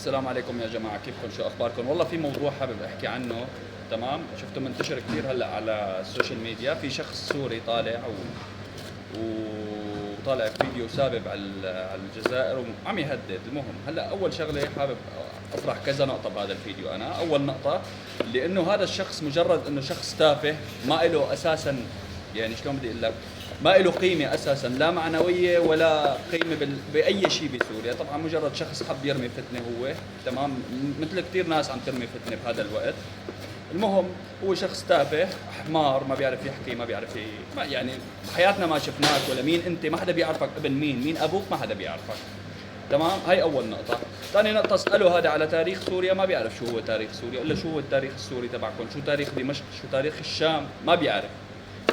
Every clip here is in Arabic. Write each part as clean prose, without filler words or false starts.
السلام عليكم يا جماعة، كيفكم؟ شو أخباركم؟ والله في موضوع حابب أحكي عنه. تمام، شفته منتشر كثير هلا على السوشيال ميديا. في شخص سوري طالع وطالع فيديو سابب على الجزائر وعم يهدد. المهم هلا أول شغلة حابب أطرح كذا نقطة بهذا الفيديو. أنا أول نقطة لأنه هذا الشخص مجرد إنه شخص تافه ما له أساسا، يعني شلون بدي أقول لك، ما له قيمة أساسا، لا معنوية ولا قيمة بأي شيء بسوريا. طبعا مجرد شخص حب يرمي فتنة هو، تمام، مثل كثير ناس عم ترمي فتنة بهذا الوقت. المهم هو شخص تافه حمار، ما بيعرف يحكي، ما بيعرف ما يعني بحياتنا ما شفناك ولا مين انت، ما حدا بيعرفك ابن مين ابوك، ما حدا بيعرفك. تمام، هاي اول نقطة. ثاني نقطة، اسأله هذا على تاريخ سوريا، ما بيعرف شو هو تاريخ سوريا، الا شو هو التاريخ السوري تبعكم، شو تاريخ دمشق، شو تاريخ الشام، ما بيعرف.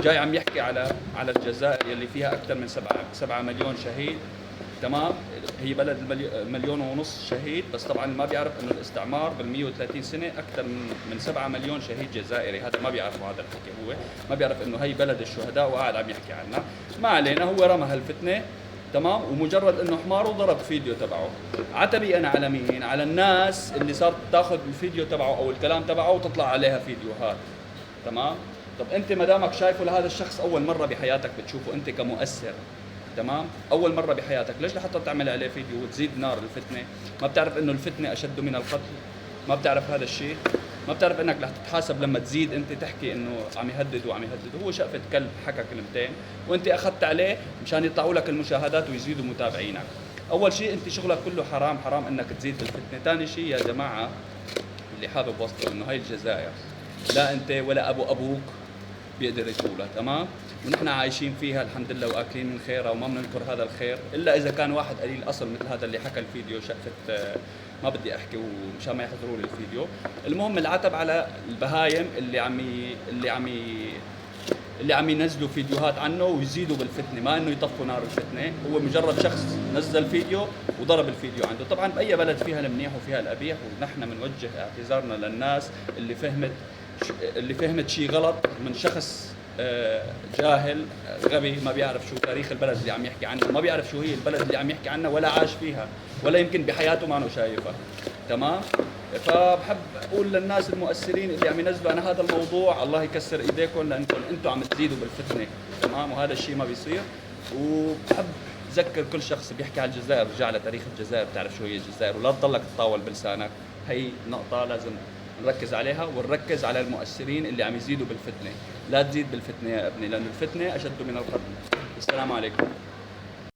جاي عم يحكي على الجزائر يلي فيها اكثر من 7 مليون شهيد. تمام، هي بلد مليون ونص شهيد، بس طبعا ما بيعرف انه الاستعمار بال 130 سنه اكثر من 7 مليون شهيد جزائري. هذا ما بيعرفه، هذا الحكي هو ما بيعرف انه هي بلد الشهداء وقاعد عم يحكي عنها. ما علينا، هو رمى هالفتنه. تمام، ومجرد انه حمار وضرب فيديو تبعه. عتبي انا على مين؟ على الناس اللي صارت تاخذ الفيديو تبعه او الكلام تبعه وتطلع عليها فيديوهات. تمام، طب انت ما دامك شايفه لهذا الشخص اول مره بحياتك بتشوفه انت كمؤثر، تمام، اول مره بحياتك، ليش لحتى تعمل عليه فيديو وتزيد نار الفتنه؟ ما بتعرف انه الفتنه اشد من القتل؟ ما بتعرف هذا الشيء؟ ما بتعرف انك رح تتحاسب لما تزيد انت تحكي انه عم يهدد وعم يهدد؟ هو شقفة كلب حكى كلمتين وانت اخذت عليه مشان يطلعوا لك المشاهدات ويزيدوا متابعينك. اول شيء انت شغلك كله حرام، حرام انك تزيد بالفتنه. ثاني شيء يا جماعه اللي حابب وصله انه هاي الجزائر لا انت ولا ابوك بيقدر يطولها. تمام، ونحن عايشين فيها الحمد لله واكلين من خيرها وما بننكر هذا الخير، الا اذا كان واحد قليل اصل مثل هذا اللي حكى الفيديو شقفة. ما بدي احكي ومشان ما يحضروا لي الفيديو. المهم العتب على البهايم اللي عم ينزلوا فيديوهات عنه ويزيدوا بالفتنه، ما انه يطفوا نار الفتنه. هو مجرد شخص نزل فيديو وضرب الفيديو عنده. طبعا باي بلد فيها المنيح وفيها القبيح، ونحن بنوجه اعتذارنا للناس اللي فهمت شيء غلط من شخص جاهل غبي ما بيعرف شو تاريخ البلد اللي عم يحكي عنه، ما بيعرف شو هي البلد اللي عم يحكي عنها ولا عاش فيها ولا يمكن بحياته ما انه شايفها. تمام، فبحب اقول للناس المؤثرين اللي عم ينزلوا عن هذا الموضوع الله يكسر ايديكم، لانكم انتم عم تزيدوا بالفتنه. تمام، وهذا الشيء ما بيصير. وبحب ذكر كل شخص بيحكي عن الجزائر رجع على تاريخ الجزائر، بتعرف شو هي الجزائر، ولا تضلك تطاول بلسانك. هي نقطة لازم نركز عليها، ونركز على المؤثرين اللي عم يزيدوا بالفتنة. لا تزيد بالفتنة يا ابني، لأن الفتنة أشد من القتل. السلام عليكم.